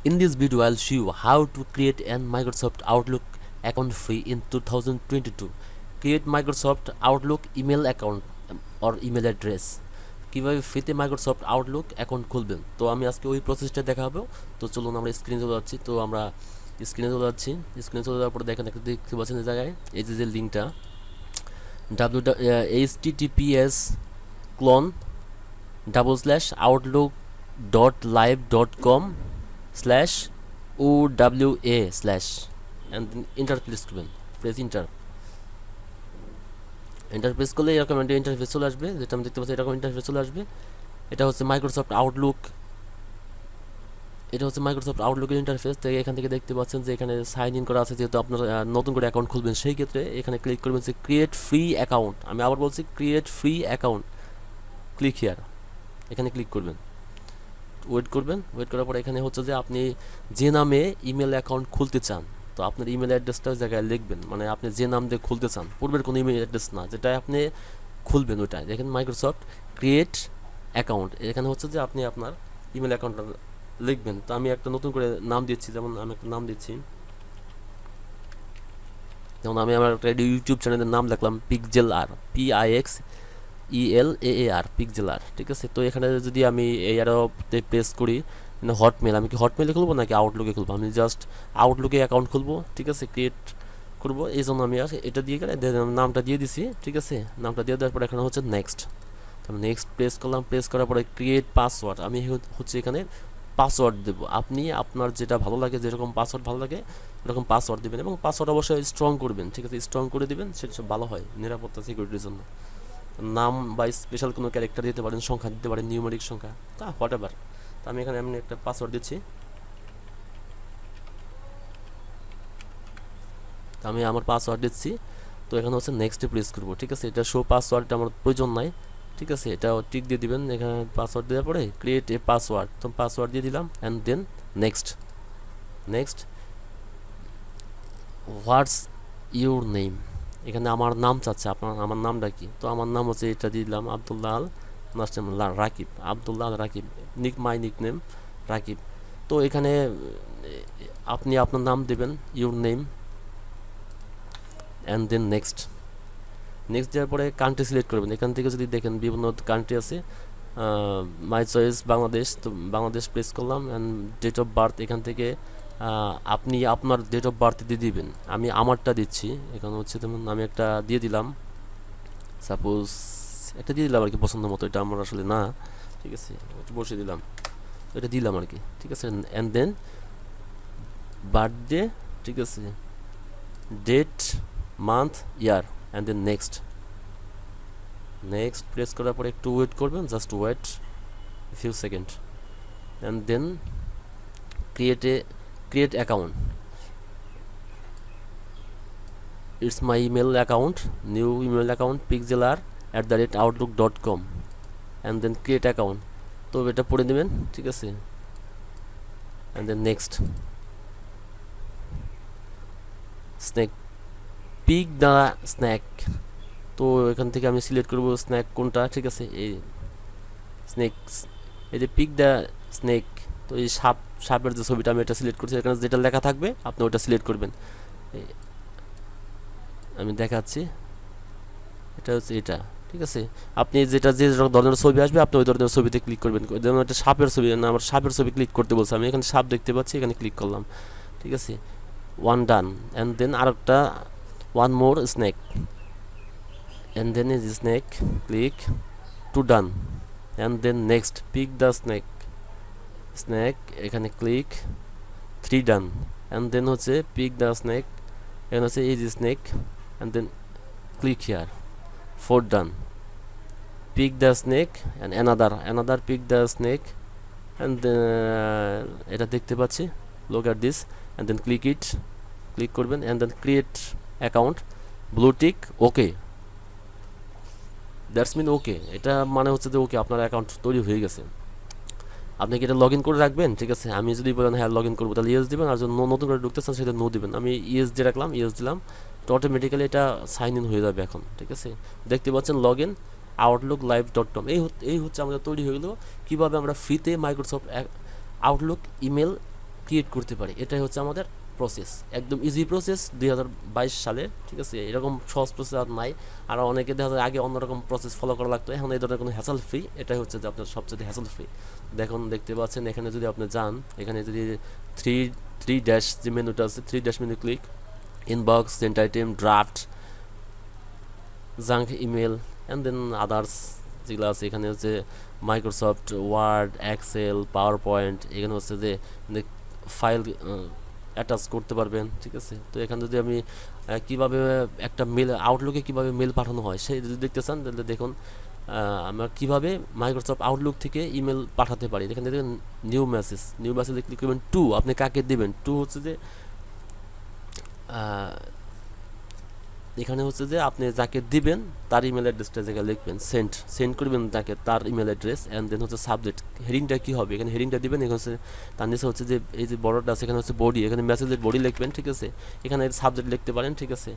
In this video, I'll show you how to create an Microsoft Outlook account free in 2022. Create Microsoft Outlook email account or email address. কিভাবে ফ্রিতে Microsoft Outlook account খুলবেন, তো আমি আজকে ওই প্রসেসটা দেখাবো। তো চলুন আমরা স্ক্রিনে চলে যাচ্ছি। তো আমরা স্ক্রিনে চলে যাচ্ছি। স্ক্রিনে চলে যাওয়ার পরে দেখেন একটা দেখতে পাচ্ছেন এই জায়গায় এই যে লিঙ্কটা https://outlook.live.com/owa/ and then enter press করবেন। প্রেস ইন্টারফেস করলে এরকম একটা ইন্টারফেস চলে আসবে, যেটা আমি দেখতে পাচ্ছি এরকম ইন্টারফেস চলে আসবে। এটা হচ্ছে মাইক্রোসফট আউটলুক, আউটলুকের ইন্টারফেস। তো এখান থেকে দেখতে পাচ্ছেন যে এখানে সাইন ইন করা আছে, যেহেতু আপনার নতুন করে অ্যাকাউন্ট খুলবেন সেই ক্ষেত্রে এখানে ক্লিক করবেন যে ক্রিয়েট ফ্রি অ্যাকাউন্ট। আমি আবার বলছি create free account, click here, এখানে ক্লিক করবেন। ওয়েট করবেন। ওয়েট করার পরে এখানে হচ্ছে যে আপনি যে নামে ইমেল অ্যাকাউন্ট খুলতে চান, তো আপনার ইমেল অ্যাড্রেসটা ওই জায়গায় লিখবেন, মানে আপনি যে নাম দিয়ে খুলতে চান, পূর্বের কোনো ইমেল অ্যাড্রেস না, যেটা আপনি খুলবেন ওইটা। দেখেন মাইক্রোসফট ক্রিয়েট অ্যাকাউন্ট, এখানে হচ্ছে যে আপনি আপনার ইমেল অ্যাকাউন্টটা লিখবেন। তো আমি একটা নতুন করে নাম দিচ্ছি, যেমন আমি একটা নাম দিচ্ছি, যেমন আমি আমার একটা ইউটিউব চ্যানেলের নাম লিখলাম পিক্সেল আর, PIXELAAR, পিক্সেল আর, ঠিক আছে। তো এখানে যদি আমি এই আরোতে প্রেস করি হটমেল, আমি কি হটমেলে খুলবো নাকি আউটলুকে খুলবো? আমি জাস্ট আউটলুকে অ্যাকাউন্ট খুলবো, ঠিক আছে, ক্রিয়েট করবো। এই জন্য আমি এটা দিয়ে গেলে নামটা দিয়ে দিছি, ঠিক আছে। নামটা দিয়ে দেওয়ার পরে এখানে হচ্ছে নেক্সট, নেক্সট প্রেস করলাম। প্রেস করার পরে ক্রিয়েট পাসওয়ার্ড, আমি হচ্ছে এখানে পাসওয়ার্ড দেবো। আপনি আপনার যেটা ভালো লাগে, যেরকম পাসওয়ার্ড ভালো লাগে এরকম পাসওয়ার্ড দেবেন, এবং পাসওয়ার্ড অবশ্যই স্ট্রং করবেন, ঠিক আছে, স্ট্রং করে দেবেন, সেটা সব ভালো হয় নিরাপত্তা সিকিউরিটির জন্য। নাম বা স্পেশাল কোনো ক্যারেক্টার দিতে পারেন, সংখ্যা দিতে পারেন, নিউমেরিক সংখ্যা, তা হোয়াট এভার। তো আমি এখানে একটা পাসওয়ার্ড দিচ্ছি। আমি আমার পাসওয়ার্ড দিচ্ছি। তো এখানে হচ্ছে নেক্সটে প্রেস করবো, ঠিক আছে। এটা শো পাসওয়ার্ডটা আমার প্রয়োজন নাই, ঠিক আছে, এটা টিক দিয়ে দিবেন। এখানে পাসওয়ার্ড দেওয়ার পরে ক্রিয়েট এ পাসওয়ার্ড, তো পাসওয়ার্ড দিয়ে দিলাম and then next. What's your name, এখানে আমার নাম চাচ্ছে, আমার নামটা কি? তো আমার নাম হচ্ছে এটা দিয়ে দিলাম Abdullah Al, last name Rakib, Abdullah Al Rakib, my nickname Rakib. তো এখানে আপনি আপনার নাম দেবেন, your name, and then next দেওয়ার পরে কান্ট্রি সিলেক্ট করবেন। এখান থেকে যদি দেখেন বিভিন্ন কান্ট্রি আছে, মাই চয়েস বাংলাদেশ, তো বাংলাদেশ প্রেস করলাম। অ্যান্ড ডেট অফ বার্থ, এখান থেকে আপনি আপনার ডেট অফ বার্থ দিয়ে দিবেন। আমি আমারটা দিচ্ছি, এখানে হচ্ছে যেমন আমি একটা দিয়ে দিলাম, সাপোজ একটা দিয়ে দিলাম আর কি পছন্দ মতো, এটা আমার আসলে না, ঠিক আছে, বসে দিলাম, এটা দিলাম আর কি, ঠিক আছে। অ্যান্ড দেন বার্থডে, ঠিক আছে, date, month, year, and then next press করার পরে একটু ওয়েট করবেন, just wait few second, and then create account. It's my email account, new email account pixelar@outlook.com, and then create account. তো এটা পড়ে নেবেন, ঠিক আছে, and then next snack, pick the snack। তো এখান থেকে আমি সিলেক্ট করব স্ন্যাক কোনটা, ঠিক আছে, এই স্নেকস, এই যে পিক দ্য স্নেক। তো এই সাপের যে ছবিটা আমি এটা সিলেক্ট করছি, এখানে যেটা লেখা থাকবে আপনি ওটা সিলেক্ট করবেন। আমি দেখাচ্ছি, এটা হচ্ছে এটা, ঠিক আছে। আপনি যেটা যে ধরনের ছবি আসবে আপনি ওই ধরনের ছবিতে ক্লিক করবেন। যেমন একটা সাপের ছবি, না আমার সাপের ছবি ক্লিক করতে বলছে, আমি এখানে সাপ দেখতে পাচ্ছি, এখানে ক্লিক করলাম, ঠিক আছে, ওয়ান ডান। অ্যান্ড দেন আরেকটা one more snake, and then is snake, click to done, and then next pick the snake, এখানে ক্লিক 3 ডান, অ্যান্ড দেন হচ্ছে পিক দ্য স্নেক, এখানে হচ্ছে এই যে snake, and then click here 4 done, pick the snake and another pick the snake, and এটা দেখতে পাচ্ছি, look at this, and then click করবেন, and then create account, blue tick, okay, that's mean ওকে। এটা মানে হচ্ছে যে ওকে, আপনার অ্যাকাউন্ট তৈরি হয়ে গেছে। আপনি কি এটা লগ ইন করে রাখবেন, ঠিক আছে। আমি যদি বলেন হ্যাঁ লগ ইন করবো, তাহলে ইয়েস দিবেন, আর যদি নতুন করে ঢুকতে চান সেটা নো দিবেন। আমি ইয়েস দিয়ে রাখলাম, ইয়েস দিলাম, তো অটোমেটিক্যালি এটা সাইন ইন হয়ে যাবে এখন, ঠিক আছে। দেখতে পাচ্ছেন লগ ইন outlook.live.com, এই হচ্ছে আমাদের তৈরি হয়ে গেল কীভাবে আমরা ফ্রিতে মাইক্রোসফট আউটলুক ইমেল ক্রিয়েট করতে পারি। এটাই হচ্ছে আমাদের প্রসেস, একদম ইজি প্রসেস 2022 সালে, ঠিক আছে। এরকম সহজ প্রসেস আর নাই। আর অনেকে দেখা যায় আগে অন্যরকম প্রসেস ফলো করা লাগতো, এখন এই ধরনের কোনো হ্যাসেল ফ্রি, এটাই হচ্ছে যে আপনার সবচেয়ে হ্যাসেল ফ্রি। দেখতে পাচ্ছেন এখানে যদি আপনি যান, এখানে যদি থ্রি থ্রি ড্যাশ যে মেনুটা আছে, three dash menu click, inbox, sent item, draft, junk email and then others যেগুলো আছে, এখানে হচ্ছে Microsoft Word, Excel, PowerPoint, এখানে হচ্ছে যে ফাইল অ্যাটাচ করতে পারবেন, ঠিক আছে। তো এখানে যদি আমি কিভাবে একটা মেল, আউটলুকে কিভাবে মেল পাঠানো হয় সেই যদি দেখতে চান তাহলে দেখুন আমরা কিভাবে মাইক্রোসফট আউটলুক থেকে ইমেল পাঠাতে পারি। এখানে দেখুন নিউ মেসেজে ক্লিক করবেন। টু আপনি কাকে দেবেন, টু হচ্ছে যে এখানে হচ্ছে যে আপনি যাকে দিবেন তার ইমেল অ্যাড্রেসটা জায়গায় লিখবেন, সেন্ড করবেন তাকে তার ইমেল অ্যাড্রেস, অ্যান্ড দেন হচ্ছে সাবজেক্ট, হেডিংটা কী হবে, এখানে হেডিংটা দিবেন। এখানে হচ্ছে তার নিচে হচ্ছে যে এই যে বড়টা আছে এখানে হচ্ছে বডি, এখানে মেসেজের বডি লিখবেন, ঠিক আছে। এখানে সাবজেক্ট লিখতে পারেন, ঠিক আছে।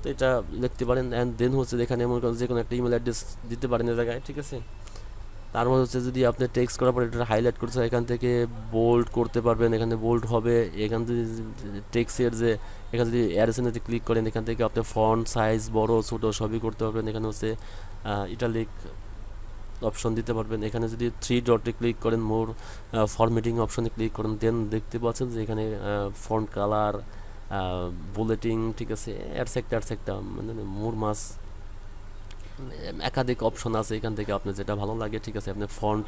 তো এটা লিখতে পারেন, অ্যান্ড দেন হচ্ছে এখানে মনে করেন যে কোনো একটা ইমেল অ্যাড্রেস দিতে পারেন এই জায়গায়, ঠিক আছে। তারপর হচ্ছে যদি আপনি টেক্সট করার পর এটা হাইলাইট করতে চান, এখান থেকে বোল্ড করতে পারবেন, এখানে বোল্ড হবে। এখান থেকে টেক্সটের যে এখানে যদি অ্যারোসেনেতে ক্লিক করেন, এখান থেকে আপনি ফন্ট সাইজ বড় ছোট সবই করতে পারবেন। এখানে হচ্ছে ইটালিক অপশন দিতে পারবেন। এখানে যদি থ্রি ডটে ক্লিক করেন, মোর ফরম্যাটিং অপশনে ক্লিক করেন, দেন দেখতে পাচ্ছেন যে এখানে ফন্ট কালার, বুলেটিং, ঠিক আছে, অ্যাডসেক্টা মানে মোর মাস একাধিক অপশন আছে। এখান থেকে আপনার যেটা ভালো লাগে, ঠিক আছে, আপনি font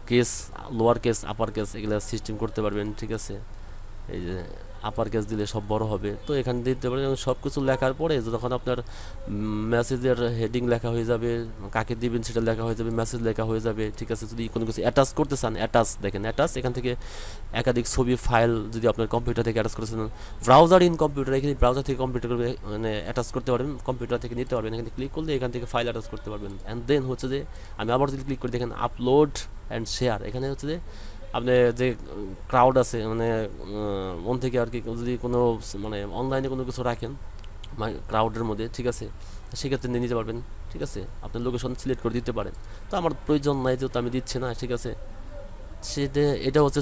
case, lower case, upper case এগুলো সিস্টেম করতে পারবেন, ঠিক আছে। এই যে আপার কেস দিলে সব বড় হবে, তো এখানে দিতে পারেন। সব কিছু লেখার পরে যখন আপনার মেসেজের হেডিং লেখা হয়ে যাবে, কাকে দিবেন সেটা লেখা হয়ে যাবে, মেসেজ লেখা হয়ে যাবে, ঠিক আছে। যদি কোনো কিছু অ্যাটাচ করতে চান, দেখেন অ্যাটাচ, এখান থেকে একাধিক ছবি ফাইল যদি আপনার কম্পিউটার থেকে অ্যাটাচ করেছেন, ব্রাউজার ইন কম্পিউটার, এখানে ব্রাউজার থেকে কম্পিউটার মানে অ্যাটাচ করতে পারবেন, কম্পিউটার থেকে নিতে পারবেন। এখানে ক্লিক করলে এখান থেকে ফাইল অ্যাটাচ করতে পারবেন। অ্যান্ড দেন হচ্ছে যে আমি আবার যদি ক্লিক করি, দেখেন আপলোড অ্যান্ড শেয়ার, এখানে হচ্ছে যে আপনি যে ক্রাউড আছে মানে মন থেকে আর কি, যদি কোনো মানে অনলাইনে কোনো কিছু রাখেন ক্রাউডের মধ্যে, ঠিক আছে, সেক্ষেত্রে নিয়ে নিতে পারবেন, ঠিক আছে। আপনার লোকেশন সিলেক্ট করে দিতে পারেন। তো আমার প্রয়োজন নাই যেহেতু আমি দিচ্ছি না, ঠিক আছে। সেটা এটা হচ্ছে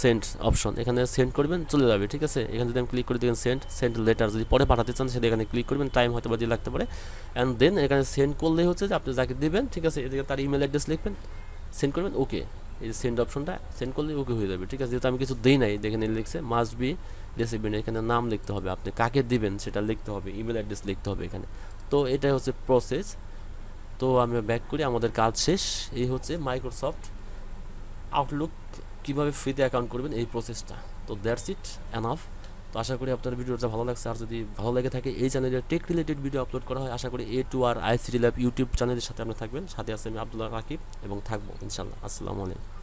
সেন্ড অপশন, এখানে সেন্ড করবেন চলে যাবে, ঠিক আছে। এখানে যদি আমি ক্লিক করে দেখেন সেন্ড লেটার, যদি পরে পাঠাতে চান সেটা এখানে ক্লিক করবেন, টাইম হয়তো বা দিয়ে লাগতে পারে। অ্যান্ড দেন এখানে সেন্ড করলেই হচ্ছে যে আপনি যাকে দেবেন, ঠিক আছে, এদিকে তার ইমেল অ্যাড্রেস লিখবেন, সেন্ড করবেন, ওকে। এই যে সেন্ড অপশনটা সেন্ড করলে ওকে হয়ে যাবে, ঠিক আছে। যেহেতু আমি কিছু দিই নাই, দেখেন লিখছে মাস্ট বি রিসিভড, এখানে নাম লিখতে হবে, আপনি কাকে দিবেন সেটা লিখতে হবে, ইমেল অ্যাড্রেস লিখতে হবে এখানে। তো এটাই হচ্ছে প্রসেস। তো আমি ব্যাক করি, আমাদের কাজ শেষ। এই হচ্ছে মাইক্রোসফট আউটলুক কীভাবে ফ্রিতে অ্যাকাউন্ট করবেন এই প্রসেসটা। তো দ্যাটস ইট, এনাফ। তো আশা করি আপনার ভিডিওটা ভালো লাগছে। আর যদি ভালো লেগে থাকে, এই চ্যানেলে টেক রিলেটেড ভিডিও আপলোড করা হয়। আশা করি A2R ICT ল্যাব ইউটিউব চ্যানেলের সাথে আপনি থাকবেন। সাথে আছে আমি আব্দুল্লাহ রাকিব এবং থাকবো ইনশাল্লাহ। আসসালামু আলাইকুম।